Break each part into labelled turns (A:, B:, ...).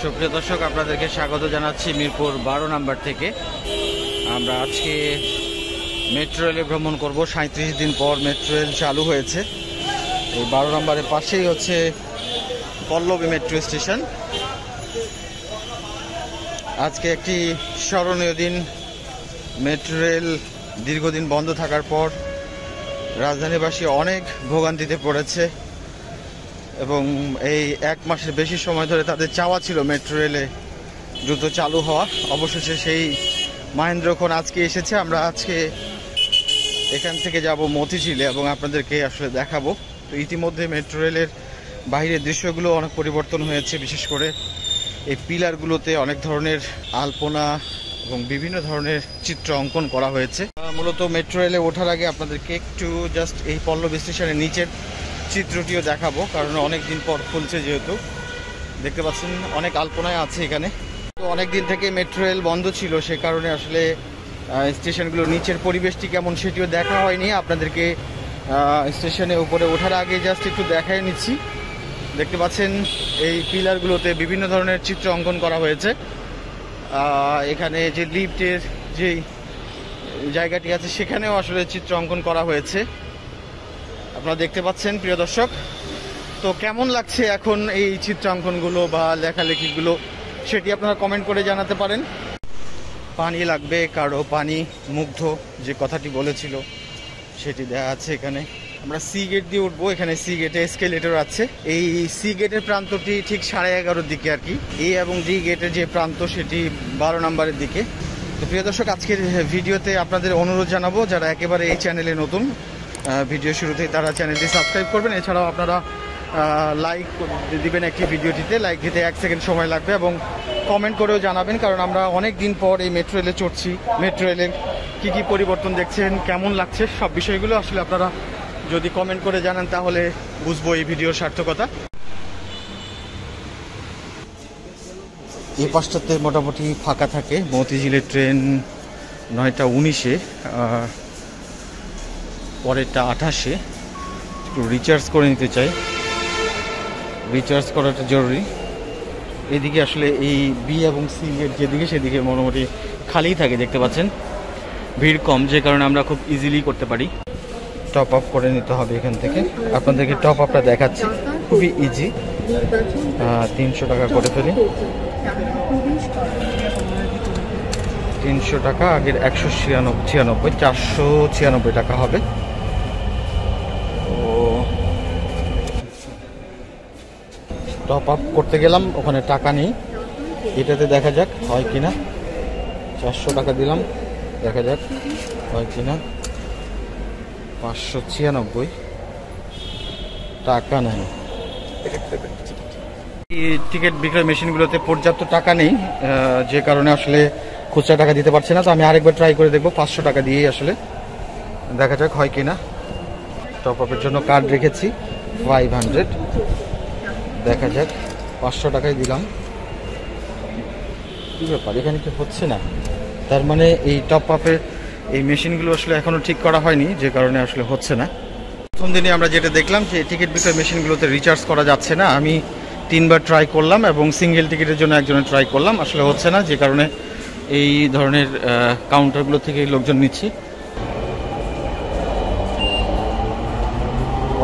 A: সুপ্রিয় দর্শক, আপনাদেরকে স্বাগত জানাচ্ছি মিরপুর 12 নম্বর থেকে। আমরা আজকে মেট্রো রেলে ভ্রমণ করব। 37 দিন পর মেট্রো রেল চালু হয়েছে। এই 12 নম্বরের পাশেই হচ্ছে পল্লবী মেট্রো স্টেশন। আজকে একটি স্মরণীয় দিন। মেট্রো রেল দীর্ঘদিন বন্ধ থাকার পর রাজধানীবাসী অনেক ভোগান্তিতে পড়েছে এবং এই এক মাসের বেশি সময় ধরে তাদের চাওয়া ছিল মেট্রো রেলে দ্রুত চালু হওয়া। অবশেষে সেই মহেন্দ্রক্ষণ আজকে এসেছে। আমরা আজকে এখান থেকে যাব মতিঝিলে এবং আপনাদেরকে আসলে দেখাবো। তো ইতিমধ্যে মেট্রো রেলের বাইরের দৃশ্যগুলো অনেক পরিবর্তন হয়েছে। বিশেষ করে এই পিলারগুলোতে অনেক ধরনের আলপনা এবং বিভিন্ন ধরনের চিত্র অঙ্কন করা হয়েছে। মূলত মেট্রো রেলে ওঠার আগে আপনাদেরকে একটু জাস্ট এই পল্লবী স্টেশনের নিচের চিত্রটিও দেখাবো, কারণ অনেক দিন পর খুলছে, যেহেতু দেখতে পাচ্ছেন অনেক আলপনায় আছে এখানে। তো অনেক দিন থেকে মেট্রো রেল বন্ধ ছিল, সে কারণে আসলে স্টেশনগুলোর নিচের পরিবেশটি কেমন সেটিও দেখা হয়নি। আপনাদেরকে স্টেশনে উপরে ওঠার আগে জাস্ট একটু দেখাই নিচ্ছি। দেখতে পাচ্ছেন এই পিলারগুলোতে বিভিন্ন ধরনের চিত্র অঙ্কন করা হয়েছে। এখানে যে লিফটের যে জায়গাটি আছে সেখানেও আসলে চিত্র অঙ্কন করা হয়েছে, আপনারা দেখতে পাচ্ছেন প্রিয় দর্শক। তো কেমন লাগছে এখন এই চিত্রাঙ্কনগুলো বা লেখালেখিগুলো, সেটি আপনারা কমেন্ট করে জানাতে পারেন। পানি লাগবে কারো, পানি মুগ্ধ যে কথাটি বলেছিল সেটি দেওয়া আছে এখানে। আমরা সি গেট দিয়ে উঠবো। এখানে সি গেটে এসকেলেটর আছে। এই সি গেটের প্রান্তটি ঠিক 11:30 দিকে আর কি। এ এবং ডি গেটের যে প্রান্ত সেটি 12 নম্বরের দিকে। তো প্রিয় দর্শক, আজকের ভিডিওতে আপনাদের অনুরোধ জানাবো, যারা একেবারে এই চ্যানেলে নতুন, ভিডিও শুরুতেই তারা চ্যানেলটি সাবস্ক্রাইব করবেন। এছাড়াও আপনারা লাইক দিবেন একটি ভিডিওটিতে। লাইক দিতে 1 সেকেন্ড সময় লাগবে এবং কমেন্ট করেও জানাবেন, কারণ আমরা অনেক দিন পর এই মেট্রো রেলে চড়ছি। মেট্রো রেলের কী কী পরিবর্তন দেখছেন, কেমন লাগছে, সব বিষয়গুলো আসলে আপনারা যদি কমেন্ট করে জানান তাহলে বুঝবো এই ভিডিওর সার্থকতা। এই পাশটাতে মোটামুটি ফাঁকা থাকে। মতিঝিলের ট্রেন 9টা 19-এ, পরেরটা 28-এ। একটু রিচার্জ করে নিতে চাই, রিচার্জ করাটা জরুরি। এদিকে আসলে এই বি এবং সি গেট যেদিকে সেদিকে মোটামুটি খালিই থাকে, দেখতে পাচ্ছেন ভিড় কম, যে কারণে আমরা খুব ইজিলি করতে পারি। টপ আপ করে নিতে হবে এখান থেকে। আপনাদেরকে টপ আপটা দেখাচ্ছি, খুবই ইজি। 300 টাকা করে ফেলি। 300 টাকা, আগের 196, 496 টাকা হবে। টপ আপ করতে গেলাম, ওখানে টাকা নেই। এটাতে দেখা যাক হয় কিনা। 400 টাকা দিলাম, দেখা যাক হয় কিনা। 596 টাকা নেই। টিকিট বিক্রয় মেশিনগুলোতে পর্যাপ্ত টাকা নেই, যে কারণে আসলে খুচরা টাকা দিতে পারছে না। তো আমি আরেকবার ট্রাই করে দেখবো 500 টাকা দিয়েই, আসলে দেখা যাক হয় কিনা। টপ আপের জন্য কার্ড রেখেছি 500, দেখা যাক। 500 টাকায় দিলাম। কী ব্যাপার, এখানে কি হচ্ছে না? তার মানে এই টপ আপের এই মেশিনগুলো আসলে এখনও ঠিক করা হয়নি, যে কারণে আসলে হচ্ছে না। প্রথম দিনে আমরা যেটা দেখলাম যে টিকিট বিক্রয় মেশিনগুলোতে রিচার্জ করা যাচ্ছে না। আমি 3বার ট্রাই করলাম এবং সিঙ্গেল টিকিটের জন্য একজনে ট্রাই করলাম, আসলে হচ্ছে না, যে কারণে এই ধরনের কাউন্টারগুলো থেকে লোকজন নিচ্ছি।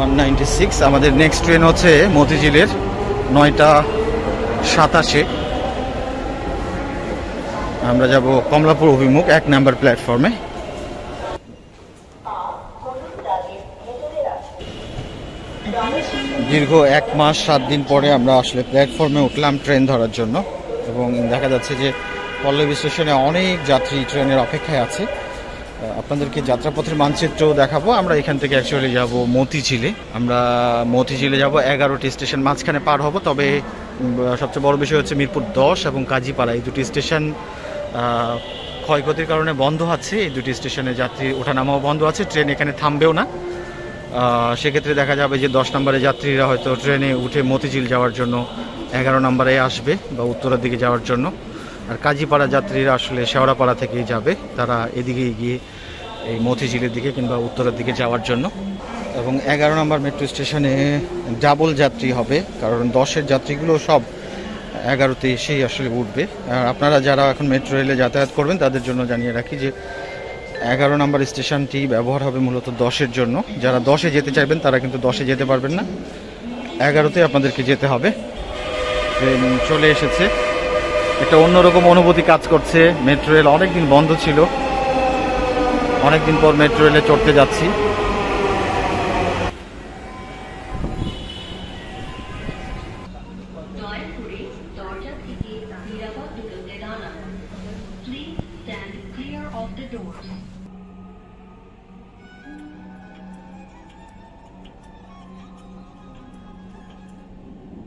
A: 196। আমাদের নেক্সট ট্রেন হচ্ছে মতিঝিলের 9টা 27-এ। আমরা যাব কমলাপুর অভিমুখ 1 নম্বর প্ল্যাটফর্মে। দীর্ঘ 1 মাস 7 দিন পরে আমরা আসলে প্ল্যাটফর্মে উঠলাম ট্রেন ধরার জন্য, এবং দেখা যাচ্ছে যে পল্লবী স্টেশনে অনেক যাত্রী ট্রেনের অপেক্ষায় আছে। আপনাদেরকে যাত্রাপথের মানচিত্র দেখাবো। আমরা এখান থেকে অ্যাকচুয়ালি যাব মতিঝিলে। আমরা মতিঝিলে যাব, 11টি স্টেশন মাঝখানে পার হব। তবে সবচেয়ে বড় বিষয় হচ্ছে মিরপুর 10 এবং কাজীপাড়া, এই দুটি স্টেশন ক্ষয়ক্ষতির কারণে বন্ধ আছে। এই দুটি স্টেশনে যাত্রী ওঠানামাও বন্ধ আছে, ট্রেন এখানে থামবেও না। সেক্ষেত্রে দেখা যাবে যে 10 নম্বরে যাত্রীরা হয়তো ট্রেনে উঠে মতিঝিল যাওয়ার জন্য 11 নম্বরে আসবে বা উত্তরের দিকে যাওয়ার জন্য। আর কাজীপাড়া যাত্রীরা আসলে শেওড়াপাড়া থেকেই যাবে, তারা এদিকে গিয়ে এই মতিঝিলের দিকে কিংবা উত্তরের দিকে যাওয়ার জন্য। এবং 11 নম্বর মেট্রো স্টেশনে ডাবল যাত্রী হবে, কারণ 10-এর যাত্রীগুলো সব 11তে এসেই আসলে উঠবে। আর আপনারা যারা এখন মেট্রো রেলে যাতায়াত করবেন তাদের জন্য জানিয়ে রাখি যে 11 নম্বর স্টেশনটি ব্যবহার হবে মূলত 10-এর জন্য। যারা 10-এ যেতে চাইবেন তারা কিন্তু 10-এ যেতে পারবেন না, 11তে আপনাদেরকে যেতে হবে। ট্রেন চলে এসেছে, একটা অন্যরকম অনুভূতি কাজ করছে। মেট্রো রেল অনেকদিন বন্ধ ছিল, অনেকদিন পর মেট্রো রেলে চড়তে যাচ্ছি।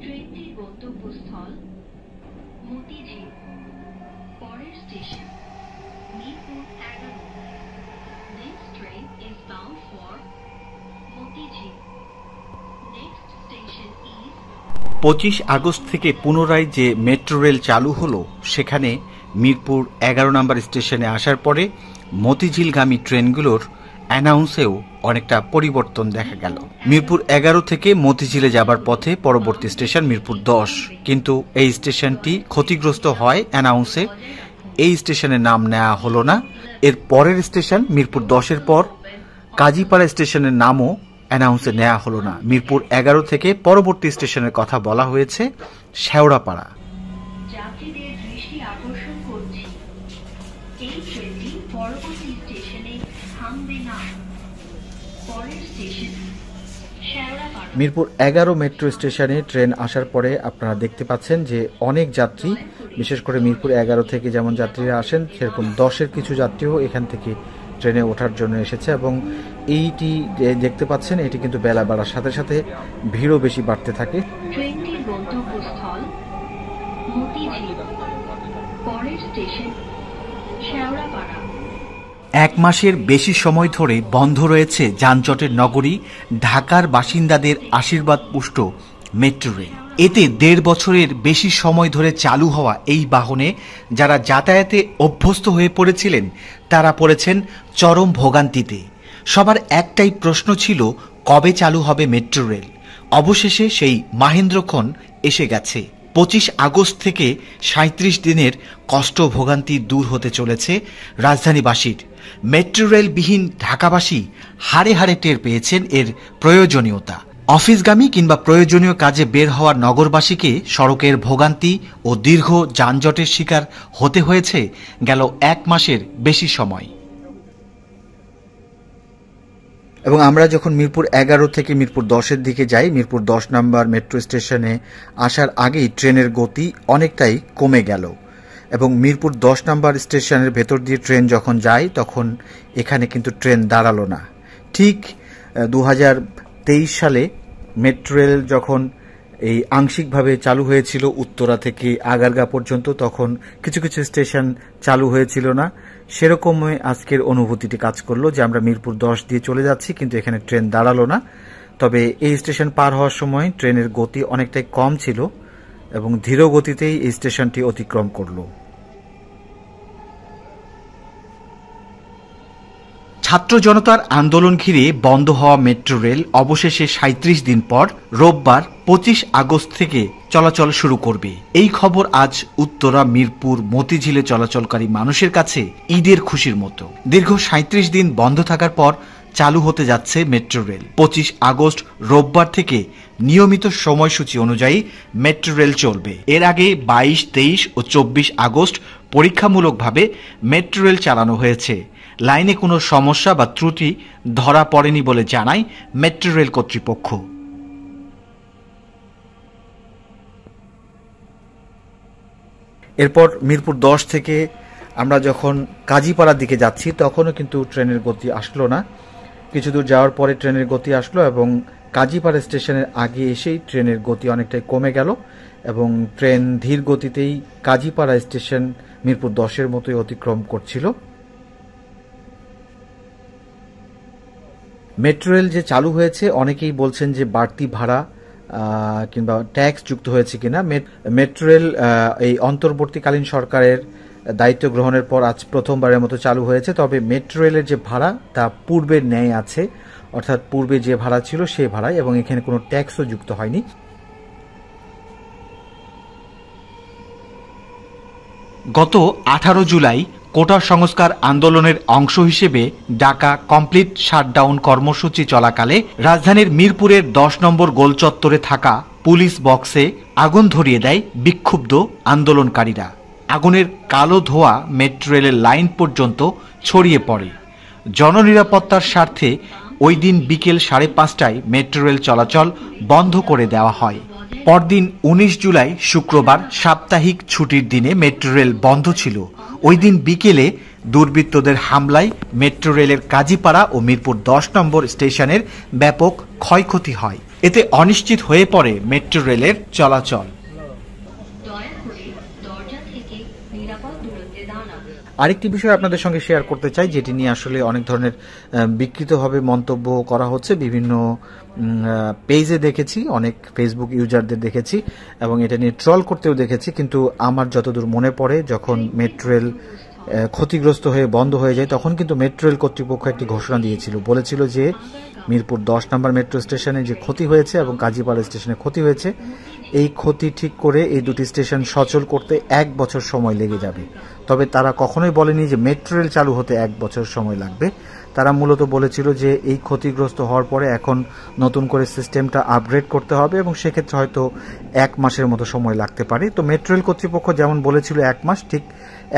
B: ট্রেনটির গন্তব্যস্থল মতিঝিল, পরের station Mirpur 11। Next train is bound for Motijheel. Next station is
C: 25 August থেকে পুনরায় যে মেট্রো রেল চালু হলো, সেখানে মিরপুর 11 নম্বর স্টেশনে আসার পরে মতিঝিলগামী ট্রেনগুলোর অ্যানাউন্সেও অনেকটা পরিবর্তন দেখা গেল। মিরপুর 11 থেকে মতিঝিলে যাবার পথে পরবর্তী স্টেশন মিরপুর 10, কিন্তু এই স্টেশনটি ক্ষতিগ্রস্ত হয় অ্যানাউন্সে। এই স্টেশনের নাম নেওয়া হলো না। এর পরের স্টেশন মিরপুর 10-এর পর কাজীপাড়া স্টেশনের নামও অ্যানাউন্সে নেওয়া হলো না। মিরপুর 11 থেকে পরবর্তী স্টেশনের কথা বলা হয়েছে শেওড়াপাড়া।
B: যাত্রীদের দৃষ্টি আকর্ষণ করছি, এই ট্রেনটি পরবর্তী স্টেশনে থামবে না। পরের স্টেশন শেওড়াপাড়া।
C: মিরপুর 11 মেট্রো স্টেশনে ট্রেন আসার পরে আপনারা দেখতে পাচ্ছেন যে অনেক যাত্রী, বিশেষ করে মিরপুর 11 থেকে যেমন যাত্রীরা আসেন, সেরকম 10-এর কিছু যাত্রীও এখান থেকে ট্রেনে ওঠার জন্য এসেছে। এবং এইটি দেখতে পাচ্ছেন, এটি কিন্তু বেলা বাড়ার সাথে সাথে ভিড়ও বেশি বাড়তে থাকে।
B: ট্রেনটির গন্তব্যস্থল মতিঝিল, পরের স্টেশন শেওড়াপাড়া।
C: 1 মাসের বেশি সময় ধরে বন্ধ রয়েছে যানজটের নগরী ঢাকার বাসিন্দাদের আশীর্বাদ পুষ্ট মেট্রো রেল। এতে 1.5 বছরের বেশি সময় ধরে চালু হওয়া এই বাহনে যারা যাতায়াতে অভ্যস্ত হয়ে পড়েছিলেন, তারা পড়েছেন চরম ভোগান্তিতে। সবার একটাই প্রশ্ন ছিল, কবে চালু হবে মেট্রো রেল? অবশেষে সেই মাহেন্দ্রক্ষণ এসে গেছে। 25 আগস্ট থেকে 37 দিনের কষ্ট ভোগান্তি দূর হতে চলেছে রাজধানীবাসীর। মেট্রো রেলবিহীন ঢাকাবাসী হাড়ে হাড়ে টের পেয়েছেন এর প্রয়োজনীয়তা। অফিসগামী কিংবা প্রয়োজনীয় কাজে বের হওয়া নগরবাসীকে সড়কের ভোগান্তি ও দীর্ঘ যানজটের শিকার হতে হয়েছে গেল 1 মাসের বেশি সময়। এবং আমরা যখন মিরপুর 11 থেকে মিরপুর 10-এর দিকে যাই, মিরপুর 10 নম্বর মেট্রো স্টেশনে আসার আগেই ট্রেনের গতি অনেকটাই কমে গেল। এবং মিরপুর 10 নম্বর স্টেশনের ভেতর দিয়ে ট্রেন যখন যায়, তখন এখানে কিন্তু ট্রেন দাঁড়ালো না। ঠিক 2023 সালে মেট্রো রেল যখন এই আংশিকভাবে চালু হয়েছিল উত্তরা থেকে আগারগা পর্যন্ত, তখন কিছু কিছু স্টেশন চালু হয়েছিল না। সেরকমই আজকের অনুভূতিটি কাজ করলো যে আমরা মিরপুর 10 দিয়ে চলে যাচ্ছি, কিন্তু এখানে ট্রেন দাঁড়ালো না। তবে এই স্টেশন পার হওয়ার সময় ট্রেনের গতি অনেকটাই কম ছিল এবং ধীর গতিতেই এই স্টেশনটি অতিক্রম করলো। ছাত্র জনতার আন্দোলন ঘিরে বন্ধ হওয়া মেট্রো রেল অবশেষে 37 দিন পর রোববার 25 আগস্ট থেকে চলাচল শুরু করবে। এই খবর আজ উত্তরা, মিরপুর, মতিঝিলে চলাচলকারী মানুষের কাছে ঈদের খুশির মতো। দীর্ঘ 37 দিন বন্ধ থাকার পর চালু হতে যাচ্ছে মেট্রো রেল। 25 আগস্ট রোববার থেকে নিয়মিত সময়সূচি অনুযায়ী মেট্রো রেল চলবে। এর আগে 22, 23 ও 24 আগস্ট পরীক্ষামূলকভাবে মেট্রো রেল চালানো হয়েছে। লাইনে কোনো সমস্যা বা ত্রুটি ধরা পড়েনি বলে জানায় মেট্রো রেল কর্তৃপক্ষ। এরপর মিরপুর 10 থেকে আমরা যখন কাজীপাড়ার দিকে যাচ্ছি, তখনও কিন্তু ট্রেনের গতি আসলো না। কিছু দূর যাওয়ার পরে ট্রেনের গতি আসলো এবং কাজীপাড়া স্টেশনের আগে এসেই ট্রেনের গতি অনেকটাই কমে গেল এবং ট্রেন ধীর গতিতেই কাজীপাড়া স্টেশন মিরপুর 10-এর মতোই অতিক্রম করছিল। মেট্রো রেল যে চালু হয়েছে, অনেকেই বলছেন যে বাড়তি ভাড়া কিংবা ট্যাক্স যুক্ত হয়েছে কিনা। মেট্রো রেল এই অন্তর্বর্তীকালীন সরকারের দায়িত্ব গ্রহণের পর আজ প্রথমবারের মতো চালু হয়েছে। তবে মেট্রো রেলের যে ভাড়া তা পূর্বের ন্যায় আছে, অর্থাৎ পূর্বে যে ভাড়া ছিল সেই ভাড়াই, এবং এখানে কোনো ট্যাক্সও যুক্ত হয়নি। গত 18 জুলাই কোটা সংস্কার আন্দোলনের অংশ হিসেবে ডাকা কমপ্লিট শাটডাউন কর্মসূচি চলাকালে রাজধানীর মিরপুরের 10 নম্বর গোল চত্বরে থাকা পুলিশ বক্সে আগুন ধরিয়ে দেয় বিক্ষুব্ধ আন্দোলনকারীরা। আগুনের কালো ধোঁয়া মেট্রো রেলের লাইন পর্যন্ত ছড়িয়ে পড়ে। জননিরাপত্তার স্বার্থে ওই দিন বিকেল 5:30টায় মেট্রো রেল চলাচল বন্ধ করে দেওয়া হয়। পরদিন 19 জুলাই শুক্রবার সাপ্তাহিক ছুটির দিনে মেট্রো রেল বন্ধ ছিল। ওই দিন বিকেলে দুর্বৃত্তদের হামলায় মেট্রো রেলের কাজীপাড়া ও মিরপুর 10 নম্বর স্টেশনের ব্যাপক ক্ষয়ক্ষতি হয়। এতে অনিশ্চিত হয়ে পড়ে মেট্রো রেলের চলাচল।
B: দয়া করে দরজা থেকে নিরাপদ দূরত্বে দাঁড়ান।
C: আরেকটি বিষয় আপনাদের সঙ্গে শেয়ার করতে চাই, যেটি নিয়ে আসলে অনেক ধরনের বিকৃতভাবে মন্তব্য করা হচ্ছে। বিভিন্ন পেজে দেখেছি, অনেক ফেসবুক ইউজারদের দেখেছি এবং এটা নিয়ে ট্রল করতেও দেখেছি। কিন্তু আমার যতদূর মনে পড়ে, যখন মেট্রো রেল ক্ষতিগ্রস্ত হয়ে বন্ধ হয়ে যায় তখন কিন্তু মেট্রো রেল কর্তৃপক্ষ একটি ঘোষণা দিয়েছিল, বলেছিল যে মিরপুর 10 নম্বর মেট্রো স্টেশনে যে ক্ষতি হয়েছে এবং কাজীপাড়া স্টেশনে ক্ষতি হয়েছে, এই ক্ষতি ঠিক করে এই দুটি স্টেশন সচল করতে 1 বছর সময় লেগে যাবে। তবে তারা কখনোই বলেনি যে মেট্রো রেল চালু হতে 1 বছর সময় লাগবে। তারা মূলত বলেছিল যে এই ক্ষতিগ্রস্ত হওয়ার পরে এখন নতুন করে সিস্টেমটা আপগ্রেড করতে হবে এবং সেক্ষেত্রে হয়তো 1 মাসের মতো সময় লাগতে পারে। তো মেট্রো রেল কর্তৃপক্ষ যেমন বলেছিল 1 মাস, ঠিক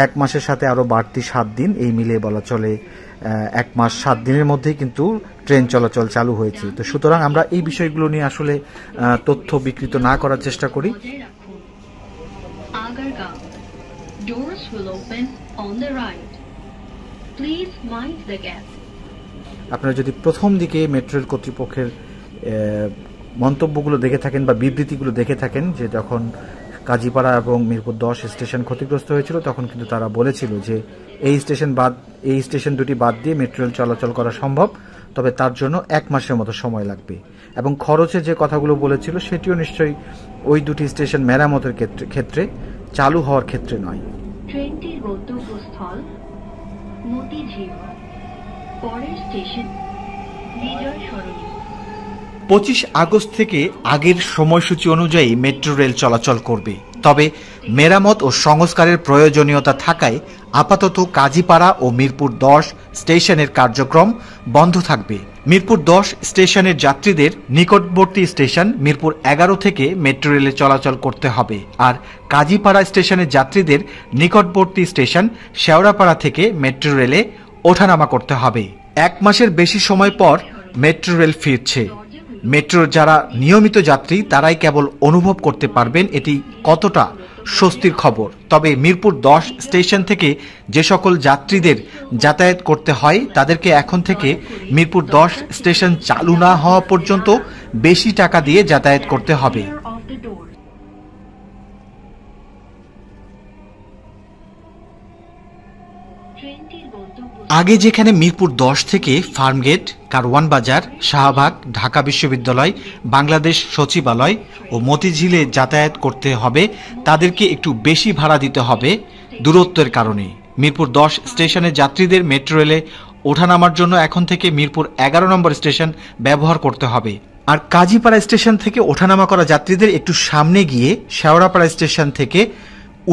C: 1 মাসের সাথে আরও বাড়তি 7 দিন, এই মিলিয়ে বলা চলে 1 মাস 7 দিনের মধ্যেই কিন্তু ট্রেন চলাচল চালু হয়েছে। তো সুতরাং আমরা এই বিষয়গুলো নিয়ে আসলে তথ্য বিকৃত না করার চেষ্টা করি।
B: Agargaon, doors will open on the right. Please mind the gap.
C: আপনারা যদি প্রথম দিকে মেট্রো রেল কর্তৃপক্ষের মন্তব্যগুলো দেখে থাকেন বা বিবৃতিগুলো দেখে থাকেন, যে যখন কাজীপাড়া এবং মিরপুর 10 স্টেশন ক্ষতিগ্রস্ত হয়েছিল তখন কিন্তু তারা বলেছিল যে এই স্টেশন দুটি বাদ দিয়ে মেট্রো রেল চলাচল করা সম্ভব, তবে তার জন্য 1 মাসের মতো সময় লাগবে। এবং খরচের যে কথাগুলো বলেছিল সেটিও নিশ্চয়ই ওই দুটি স্টেশন মেরামতের ক্ষেত্রে চালু হওয়ার ক্ষেত্রে নয়।
B: ট্রেনটির গন্তব্যস্থল মতিঝিল। পরের স্টেশন বিজয় সরণি।
C: 25 আগস্ট থেকে আগের সময়সূচি অনুযায়ী মেট্রো রেল চলাচল করবে। তবে মেরামত ও সংস্কারের প্রয়োজনীয়তা থাকায় আপাতত কাজীপাড়া ও মিরপুর 10 স্টেশনের কার্যক্রম বন্ধ থাকবে। মিরপুর 10 স্টেশনের যাত্রীদের নিকটবর্তী স্টেশন মিরপুর 11 থেকে মেট্রো রেলে চলাচল করতে হবে, আর কাজীপাড়া স্টেশনের যাত্রীদের নিকটবর্তী স্টেশন শেওড়াপাড়া থেকে মেট্রো রেলে ওঠানামা করতে হবে। 1 মাসের বেশি সময় পর মেট্রো রেল ফিরছে। মেট্রোর যারা নিয়মিত যাত্রী তারাই কেবল অনুভব করতে পারবেন এটি কতটা স্বস্তির খবর। তবে মিরপুর 10 স্টেশন থেকে যে সকল যাত্রীদের যাতায়াত করতে হয় তাদেরকে এখন থেকে মিরপুর 10 স্টেশন চালু না হওয়া পর্যন্ত বেশি টাকা দিয়ে যাতায়াত করতে হবে।
B: Of the door. ট্রেনটির গন্তব্য
C: আগে যেখানে মিরপুর 10 থেকে ফার্মগেট, কারওয়ান বাজার, শাহবাগ, ঢাকা বিশ্ববিদ্যালয়, বাংলাদেশ সচিবালয় ও মতিঝিলে যাতায়াত করতে হবে, তাদেরকে একটু বেশি ভাড়া দিতে হবে দূরত্বের কারণে। মিরপুর 10 স্টেশনের যাত্রীদের মেট্রো রেলে ওঠানামার জন্য এখন থেকে মিরপুর 11 নম্বর স্টেশন ব্যবহার করতে হবে। আর কাজীপাড়া স্টেশন থেকে ওঠানামা করা যাত্রীদের একটু সামনে গিয়ে শেওড়াপাড়া স্টেশন থেকে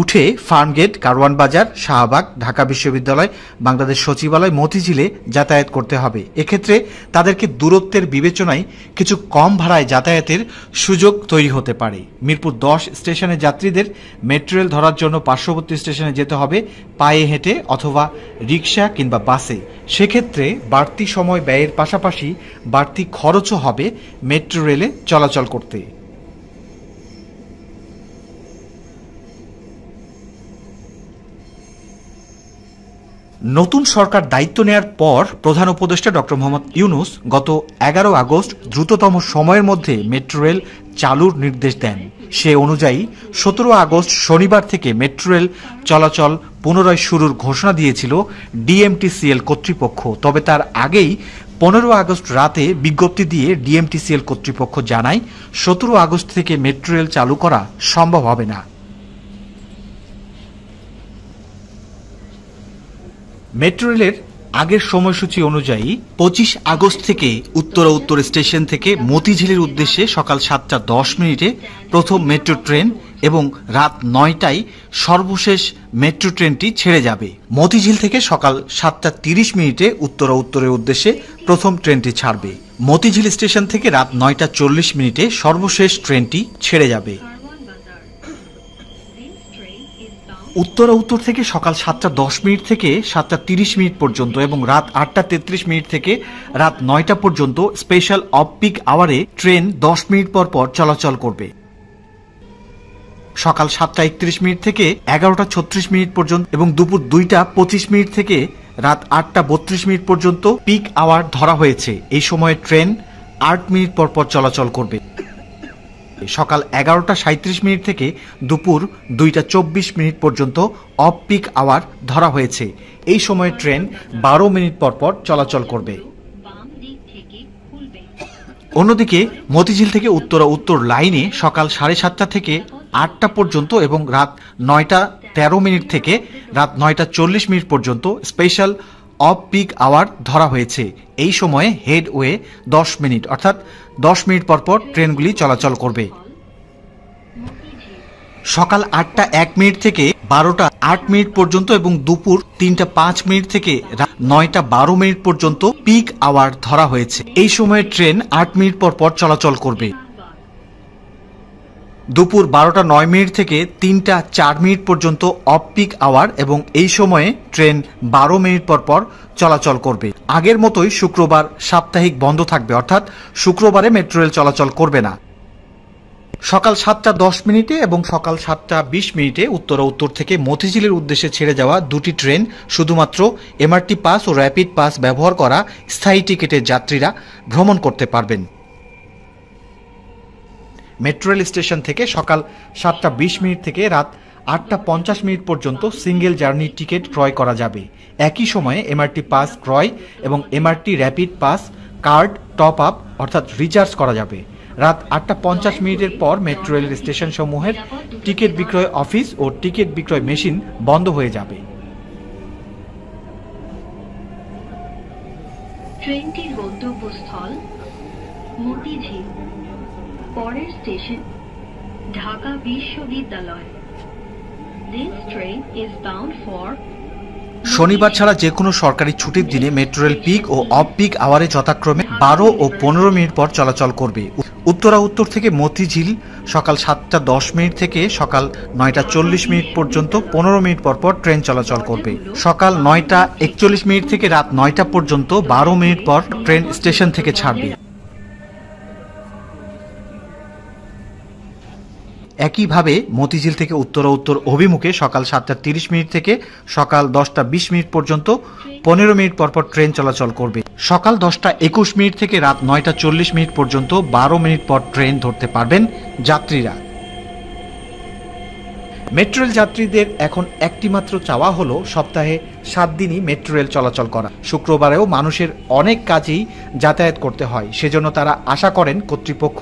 C: উঠে ফার্মগেট, কারওয়ান বাজার, শাহবাগ, ঢাকা বিশ্ববিদ্যালয়, বাংলাদেশ সচিবালয়, মতিঝিলে যাতায়াত করতে হবে। এক্ষেত্রে তাদেরকে দূরত্বের বিবেচনায় কিছু কম ভাড়ায় যাতায়াতের সুযোগ তৈরি হতে পারে। মিরপুর 10 স্টেশনের যাত্রীদের মেট্রো রেল ধরার জন্য পার্শ্ববর্তী স্টেশনে যেতে হবে পায়ে হেঁটে অথবা রিক্সা কিংবা বাসে। সেক্ষেত্রে বাড়তি সময় ব্যয়ের পাশাপাশি বাড়তি খরচও হবে মেট্রো রেলে চলাচল করতে। নতুন সরকার দায়িত্ব নেয়ার পর প্রধান উপদেষ্টা ডক্টর মোহাম্মদ ইউনূস গত 11 আগস্ট দ্রুততম সময়ের মধ্যে মেট্রো রেল চালুর নির্দেশ দেন। সে অনুযায়ী 17 আগস্ট শনিবার থেকে মেট্রো রেল চলাচল পুনরায় শুরুর ঘোষণা দিয়েছিল ডিএমটিসিএল কর্তৃপক্ষ। তবে তার আগেই 15 আগস্ট রাতে বিজ্ঞপ্তি দিয়ে ডিএমটিসিএল কর্তৃপক্ষ জানায় 17 আগস্ট থেকে মেট্রো রেল চালু করা সম্ভব হবে না। মেট্রো রেলের আগের সময়সূচি অনুযায়ী 25 আগস্ট থেকে উত্তর স্টেশন থেকে মতিঝিলের উদ্দেশ্যে সকাল 7:10 প্রথম মেট্রো ট্রেন এবং রাত 9টায় সর্বশেষ মেট্রো ট্রেনটি ছেড়ে যাবে। মতিঝিল থেকে সকাল 7:30 উত্তরা উত্তরের উদ্দেশ্যে প্রথম ট্রেনটি ছাড়বে। মতিঝিল স্টেশন থেকে রাত 9:40 সর্বশেষ ট্রেনটি ছেড়ে যাবে। উত্তরা উত্তর থেকে সকাল 7:10 থেকে 7:30 পর্যন্ত এবং রাত 8:33 থেকে রাত 9টা পর্যন্ত স্পেশাল অফ পিক আওয়ারে ট্রেন 10 মিনিট পর পর চলাচল করবে। সকাল 7:31 থেকে 11:36 পর্যন্ত এবং দুপুর 2:25 থেকে রাত 8:32 পর্যন্ত পিক আওয়ার ধরা হয়েছে। এই সময়ে ট্রেন 8 মিনিট পর পর চলাচল করবে। সকাল 11:37 থেকে দুপুর 2:24 পর্যন্ত অফ পিক আওয়ার ধরা হয়েছে। এই সময়ে ট্রেন 12 মিনিট পর পর চলাচল করবে। অন্যদিকে মতিঝিল থেকে উত্তরা উত্তর লাইনে সকাল 7:30 থেকে 8টা পর্যন্ত এবং রাত 9:13 থেকে রাত 9:40 পর্যন্ত স্পেশাল অফ পিক আওয়ার ধরা হয়েছে। এই সময়ে হেডওয়ে 10 মিনিট অর্থাৎ 10 মিনিট পর পর ট্রেনগুলি চলাচল করবে। সকাল 8:01 থেকে 12:08 পর্যন্ত এবং দুপুর 3:05 থেকে রাত 9:12 পর্যন্ত পিক আওয়ার ধরা হয়েছে। এই সময়ে ট্রেন 8 মিনিট পর পর চলাচল করবে। দুপুর 12:09 থেকে 3:04 পর্যন্ত অফ পিক আওয়ার এবং এই সময়ে ট্রেন 12 মিনিট পর পর চলাচল করবে। আগের মতোই শুক্রবার সাপ্তাহিক বন্ধ থাকবে, অর্থাৎ শুক্রবারে মেট্রো রেল চলাচল করবে না। সকাল 7:10 এবং সকাল 7:20 উত্তরা উত্তর থেকে মতিঝিলের উদ্দেশ্যে ছেড়ে যাওয়া দুটি ট্রেন শুধুমাত্র এমআরটি পাস ও র্যাপিড পাস ব্যবহার করা স্থায়ী টিকিটের যাত্রীরা ভ্রমণ করতে পারবেন। মেট্রো রেল স্টেশন থেকে সকাল 7:20 থেকে রাত 8:50 পর্যন্ত সিঙ্গেল জার্নি টিকিট ক্রয় করা যাবে। একই সময়ে এমআরটি পাস ক্রয় এবং MRT rapid pass card top up অর্থাৎ রিচার্জ করা যাবে। রাত 8:50 পর মেট্রো রেল স্টেশন সমূহের টিকিট বিক্রয় অফিস ও টিকিট বিক্রয় মেশিন বন্ধ হয়ে যাবে।
B: ট্রেনটির গন্তব্যস্থল মতিঝিল। পরের স্টেশন ঢাকা বিশ্ববিদ্যালয়। This train is bound for
C: শনিবার ছাড়া যে কোনো সরকারি ছুটির দিনে মেট্রো রেল পিক ও অফ পিক আওয়ারে যথাক্রমে 12 ও 15 মিনিট পর চলাচল করবে। উত্তরা উত্তর থেকে মতিঝিল সকাল 7:10 থেকে সকাল 9:40 পর্যন্ত 15 মিনিট পর পর ট্রেন চলাচল করবে। সকাল 9:41 থেকে রাত 9টা পর্যন্ত 12 মিনিট পর ট্রেন স্টেশন থেকে ছাড়বে। একইভাবে মতিঝিল থেকে উত্তরা উত্তর অভিমুখে সকাল 7:30 থেকে সকাল 10:20 পর্যন্ত 15 মিনিট পরপর ট্রেন চলাচল করবে। সকাল 10:21 থেকে রাত 9:40 পর্যন্ত 12 মিনিট পর ট্রেন ধরতে পারবেন যাত্রীরা। মেট্রো রেল যাত্রীদের এখন একটি মাত্র চাওয়া হলো সপ্তাহে 7 দিনই মেট্রো রেল চলাচল করা। শুক্রবারেও মানুষের অনেক কাজেই যাতায়াত করতে হয়, সেজন্য তারা আশা করেন কর্তৃপক্ষ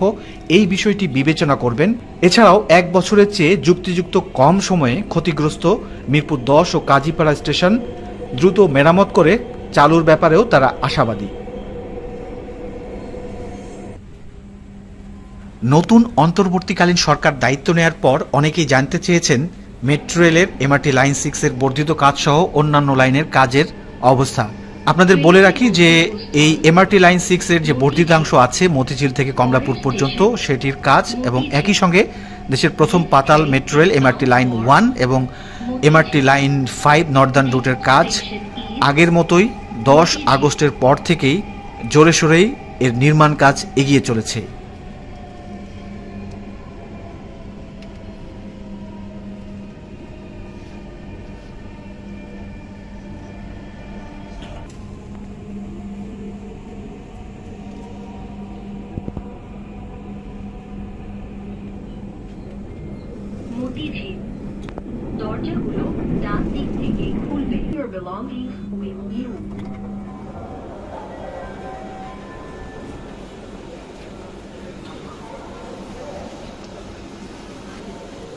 C: এই বিষয়টি বিবেচনা করবেন। এছাড়াও 1 বছরের চেয়ে যুক্তিযুক্ত কম সময়ে ক্ষতিগ্রস্ত মিরপুর 10 ও কাজীপাড়া স্টেশন দ্রুত মেরামত করে চালুর ব্যাপারেও তারা আশাবাদী। নতুন অন্তর্বর্তীকালীন সরকার দায়িত্ব নেয়ার পর অনেকেই জানতে চেয়েছেন মেট্রো রেলের এমআরটি লাইন 6 এর বর্ধিত কাজ সহ অন্যান্য লাইনের কাজের অবস্থা। আপনাদের বলে রাখি যে এই এমআরটি লাইন 6 এর যে বর্ধিতাংশ আছে মতিঝিল থেকে কমলাপুর পর্যন্ত সেটির কাজ এবং একই সঙ্গে দেশের প্রথম পাতাল মেট্রো রেল এমআরটি লাইন 1 এবং এমআরটি লাইন 5 নর্দার্ন রুটের কাজ আগের মতোই 10 আগস্টের পর থেকেই জোরে সোরেই এর নির্মাণ কাজ এগিয়ে চলেছে।
B: মতিঝিল দরজাগুলো ডান দিক থেকে খুলবে। Your belongings with you.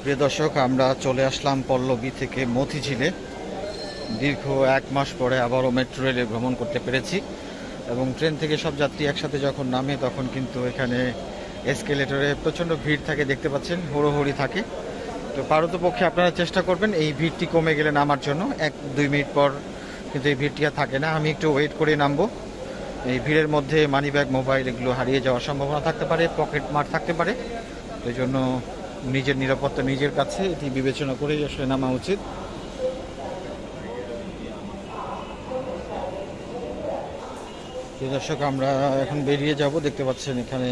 A: প্রিয় দর্শক, আমরা চলে আসলাম পল্লবী থেকে মতিঝিলে। দীর্ঘ 1 মাস পরে আবারও মেট্রো রেলে ভ্রমণ করতে পেরেছি এবং ট্রেন থেকে সব যাত্রী একসাথে যখন নামে তখন কিন্তু এখানে এসকেলেটরে প্রচণ্ড ভিড় থাকে, দেখতে পাচ্ছেন, হুড়োহুড়ি থাকে। তো পারতপক্ষে আপনারা চেষ্টা করবেন এই ভিড়টি কমে গেলে নামার জন্য। 1-2 মিনিট পর কিন্তু এই ভিড়টি আর থাকে না। আমি একটু ওয়েট করে নামবো। এই ভিড়ের মধ্যে মানিব্যাগ, মোবাইল এগুলো হারিয়ে যাওয়ার সম্ভাবনা থাকতে পারে, পকেট মার থাকতে পারে। এই জন্য নিজের নিরাপত্তা নিজের কাছে, এটি বিবেচনা করেই আসলে নামা উচিত। দর্শক, আমরা এখন বেরিয়ে যাব। দেখতে পাচ্ছেন এখানে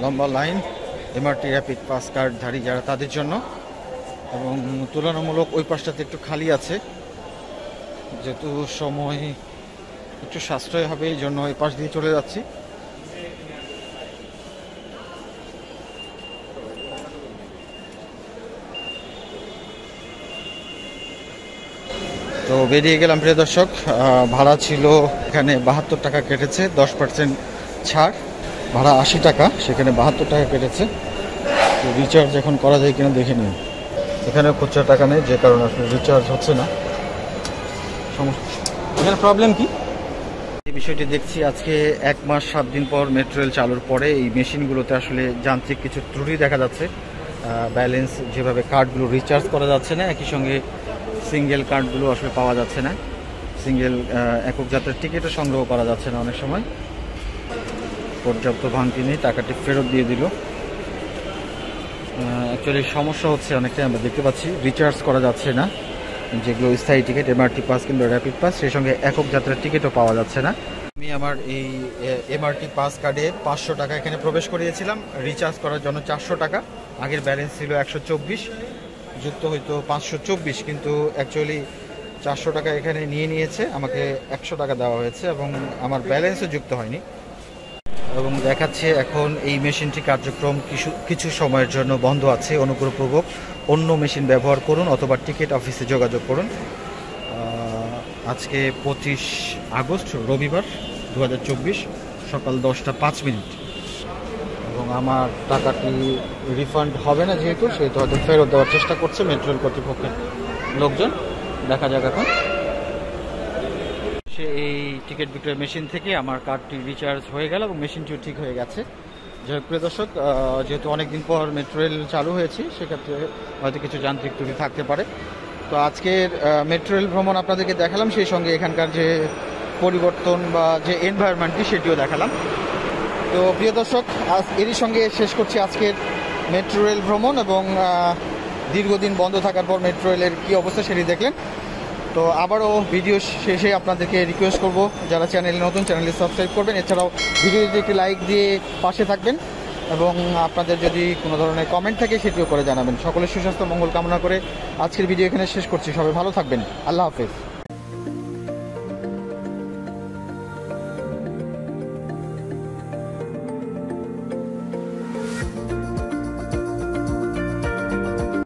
A: লম্বা লাইন এমআরটি র্যাপিড পাস কার্ডধারী যারা, তাদের জন্য। এবং তুলনামূলক ওই পাশটাতে একটু খালি আছে, যেহেতু সময় একটু সাশ্রয় হবে এই জন্য এই পাশ দিয়ে চলে যাচ্ছি। তো বেরিয়ে গেলাম প্রিয় দর্শক। ভাড়া ছিল এখানে 72 টাকা কেটেছে, 10% ছাড়। ভাড়া 80 টাকা, সেখানে 72 টাকা কেটেছে। তো রিচার্জ এখন করা যায় কিনা দেখে নিন। এখানে খুচরা টাকা নেই, যে কারণে আসলে রিচার্জ হচ্ছে না। এখানে প্রবলেম কি? এই বিষয়টি দেখছি আজকে 1 মাস 7 দিন পর মেট্রো রেল চালুর পরে এই মেশিনগুলোতে আসলে যান্ত্রিক কিছু ত্রুটি দেখা যাচ্ছে। ব্যালেন্স যেভাবে কার্ডগুলো রিচার্জ করা যাচ্ছে না, একই সঙ্গে সিঙ্গেল কার্ডগুলো আসলে পাওয়া যাচ্ছে না। সিঙ্গেল একক যাত্রার টিকিটও সংগ্রহ করা যাচ্ছে না অনেক সময়। পর্যাপ্ত ভাঙতি নেই, টাকাটি ফেরত দিয়ে দিল। অ্যাকচুয়ালি সমস্যা হচ্ছে অনেকটাই, আমরা দেখতে পাচ্ছি রিচার্জ করা যাচ্ছে না যেগুলো স্থায়ী টিকিট, এমআরটি পাস কিংবা র্যাপিড পাস, সেই সঙ্গে একক যাত্রার টিকিটও পাওয়া যাচ্ছে না। আমি আমার এই এমআরটি পাস কার্ডে 500 টাকা এখানে প্রবেশ করিয়েছিলাম, রিচার্জ করার জন্য 400 টাকা। আগের ব্যালেন্স ছিল 124, যুক্ত হয়তো 524, কিন্তু অ্যাকচুয়ালি 400 টাকা এখানে নিয়েছে, আমাকে 100 টাকা দেওয়া হয়েছে এবং আমার ব্যালেন্সও যুক্ত হয়নি। এবং দেখাচ্ছে এখন এই মেশিনটি কার্যক্রম কিছু সময়ের জন্য বন্ধ আছে। অনুগ্রহপূর্বক অন্য মেশিন ব্যবহার করুন অথবা টিকিট অফিসে যোগাযোগ করুন। আজকে 25 আগস্ট রবিবার 2024 সকাল 10:05। এবং আমার টাকাটি রিফান্ড হবে না যেহেতু, সেহেতু হয়তো ফেরত দেওয়ার চেষ্টা করছে মেট্রো রেল কর্তৃপক্ষের লোকজন। দেখা যাক এখন। এই টিকিট বিক্রয় মেশিন থেকে আমার কার্ডটি রিচার্জ হয়ে গেল এবং মেশিনটিও ঠিক হয়ে গেছে। যাই হোক প্রিয় দর্শক, যেহেতু অনেকদিন পর মেট্রো রেল চালু হয়েছে, সেক্ষেত্রে হয়তো কিছু যান্ত্রিক ত্রুটি থাকতে পারে। তো আজকের মেট্রো রেল ভ্রমণ আপনাদেরকে দেখালাম, সেই সঙ্গে এখানকার যে পরিবর্তন বা যে এনভায়রনমেন্টটি সেটিও দেখালাম। তো প্রিয় দর্শক, এরই সঙ্গে শেষ করছি আজকের মেট্রো রেল ভ্রমণ। এবং দীর্ঘদিন বন্ধ থাকার পর মেট্রো রেলের কী অবস্থা সেটি দেখলেন। তো আবারও ভিডিও শেষে আপনাদেরকে রিকোয়েস্ট করব, যারা চ্যানেলে নতুন, চ্যানেলটি সাবস্ক্রাইব করবেন। এছাড়াও ভিডিওতে একটি লাইক দিয়ে পাশে থাকবেন এবং আপনাদের যদি কোনো ধরনের কমেন্ট থাকে সেটিও করে জানাবেন। সকলের সুস্বাস্থ্য মঙ্গল কামনা করে আজকের ভিডিও এখানে শেষ করছি। সবাই ভালো থাকবেন। আল্লাহ হাফেজ।